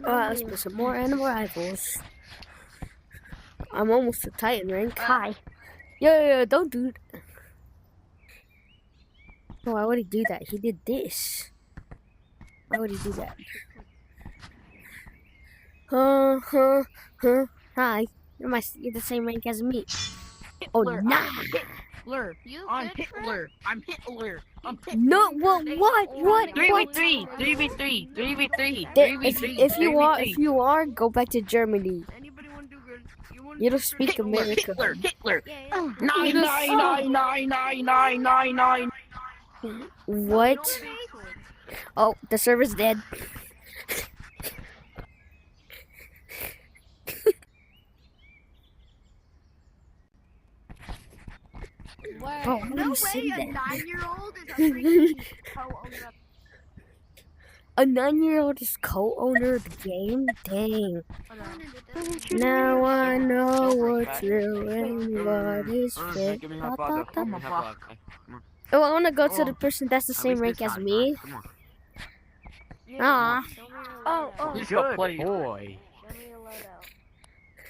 Let's put some more animal rifles. I'm almost to Titan rank. Hi. Yo, don't do that. No, why would he do that? He did this. Why would he do that? Hi. You're the same rank as me. Oh, nah. Hitler. I'm Hitler. I'm Hitler. No, what? 3v3. 3v3. 3v3. 3v3. If you are, go back to Germany. You don't speak American. Hitler. 9999999. What? Oh, the server's dead. Oh, No way, a 9-year-old is a freaking co-owner. A 9-year-old is co-owner of the game? Dang. Now I know what's real and what is fake. Oh, I want to go to the person that's the same rank as me. Ah. Oh. He's a boy.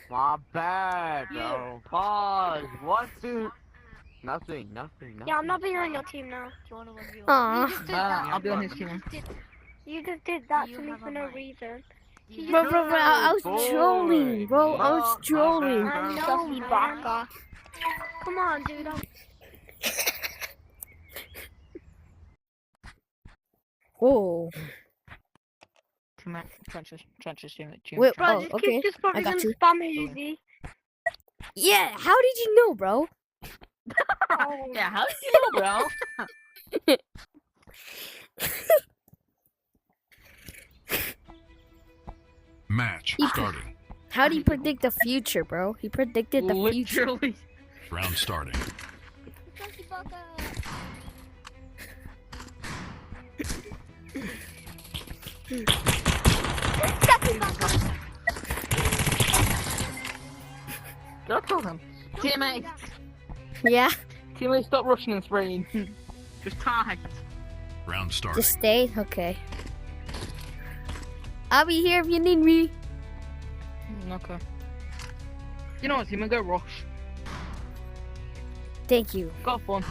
My bad, bro. Pause. What to? Nothing. Yeah, I'm not being on your team now. Aw. I'll be on his team. You just did that to me for no reason. Bro, I was trolling, bro. I was trolling. I know, man. Come on, dude. Whoa. Trenches team. Wait, Bro, oh, this okay. kid just probably I got gonna you. spam Uzi. Yeah, how did you know, bro? Oh. Yeah, how did you know, bro? Match starting. How do you predict the future, bro? He predicted the future. Literally. Round starting. Go kill him. Teammate. Yeah, Teammate, stop rushing and spraying. Just time. Round starting. just stay. Okay. I'll be here if you need me. Okay. You know what, teammate? Go rush. Thank you. Got fun.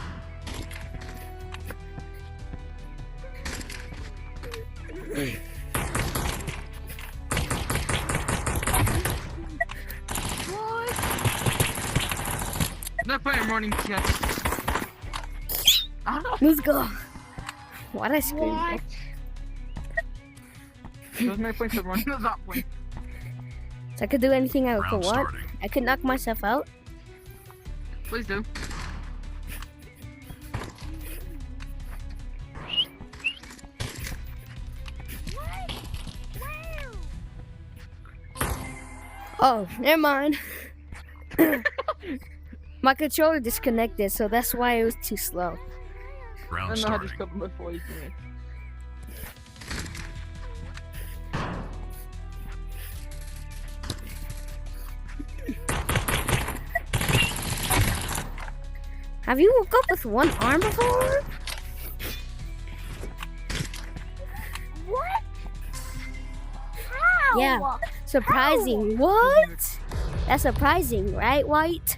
No point in running yet. Let's go. Why'd I scream? What? There's no point in running at that point. So I could do anything I could Round want. starting. I could knock myself out. Please do. Oh, never mind. My controller disconnected, so that's why it was too slow. I Round don't know how to starting. cover before you do it. Have you woke up with one arm before? What? How? Yeah. Surprising. What? That's surprising, right, White?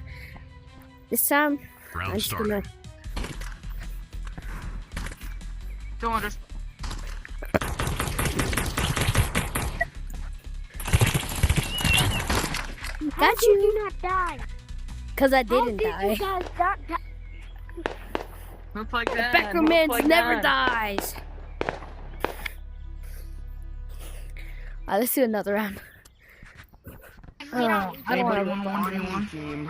This time, I'm Round just gonna... starting. Don't want to. How Got did you. you not die? Because I How didn't did you die. guys not die? Move like that. Beckerman's move like never that. dies. Alright, let's do another round. I don't want to.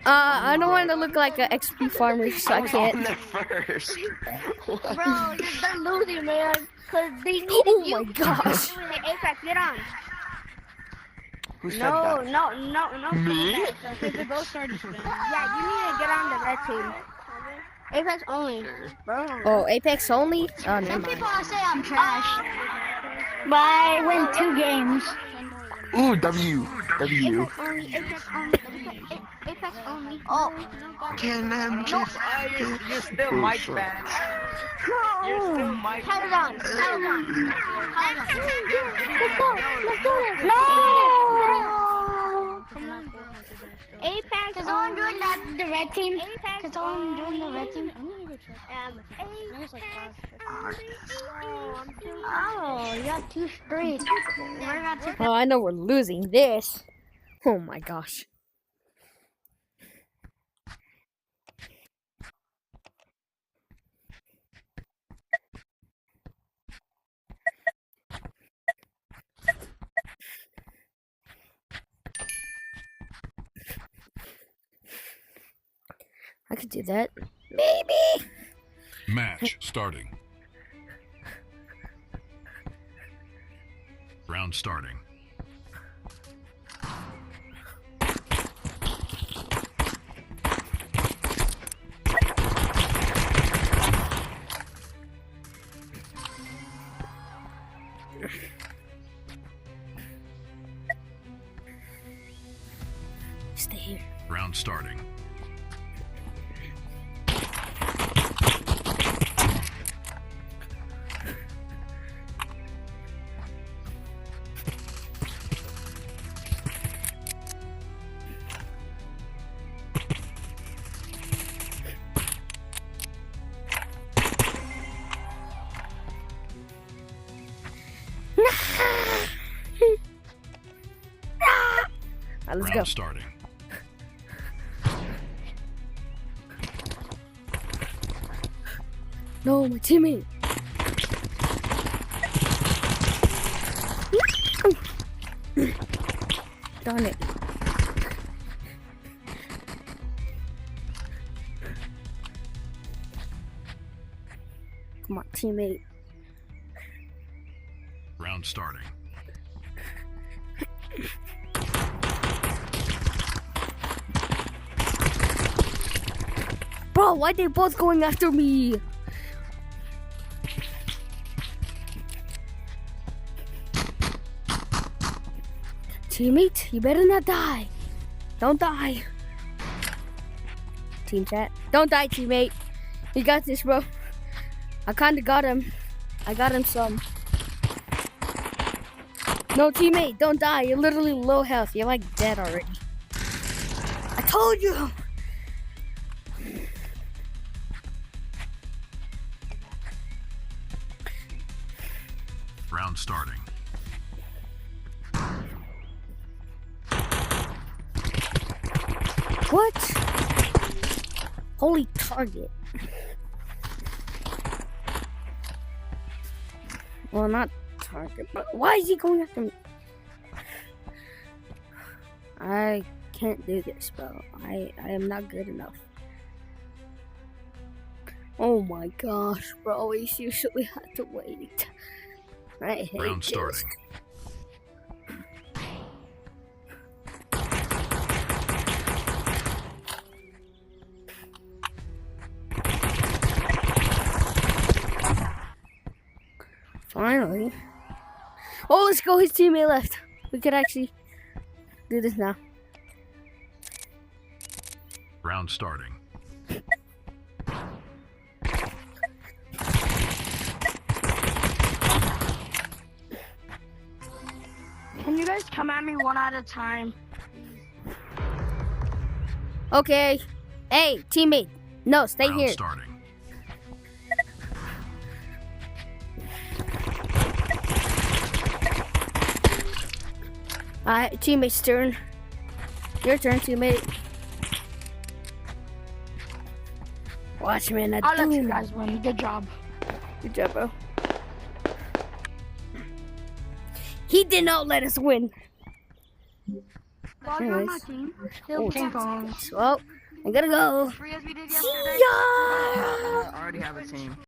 I don't want to look like an XP farmer, so I can't. First. Bro, they're losing, man. Because they needed Oh you. my gosh. Hey, Apex, get on. Who said No, that? no. Me? Because they both started spinning. Yeah, you need to get on the red team. Apex only. Bro. Oh, Apex only? Oh, never mind. say I'm trash. But I win 2 games. Ooh, W. W. Only, Apex only. Apex only. Oh. Can them just... You're still Mike fan. You're still Mike Cut it on. Cut it on. Cut it on. go. Let's do this. No. Come on. Apex. Cause I'm doing the red team. Apex. Cause I'm doing the red team. I'm gonna go check. There's like 5. Oh, you got 2 straight. We're not too. Oh, I know we're losing this. Oh my gosh. I could do that. Maybe. Match starting. Round starting. Stay here. Round starting. Alright, let's go. Round starting. No, my teammate. Darn it. Come on, teammate. Round starting. Bro, why they both going after me? Teammate, you better not die. Don't die. Team chat. Don't die, teammate. You got this, bro. I kinda got him. I got him some. No, teammate, don't die. You're literally low health. You're like dead already. I told you. Round starting. What? Holy target. Well, not target, but why is he going after me? I can't do this, bro. I am not good enough. Oh my gosh, bro. We usually have to wait. I hate Round this. starting. Finally. Oh, let's go. His teammate left. We could actually do this now. Round starting. Can you guys come at me one at a time? Okay. Hey, teammate. No, stay Round here. starting. Alright, teammate's turn. Your turn, teammate. Watch me, I I'll let you do. guys win. Good job. Good job, bro. He did not let us win. Well, you're on my team. Still ping pong. Well, I gotta go. Free as we did See yesterday. ya! I already have a team.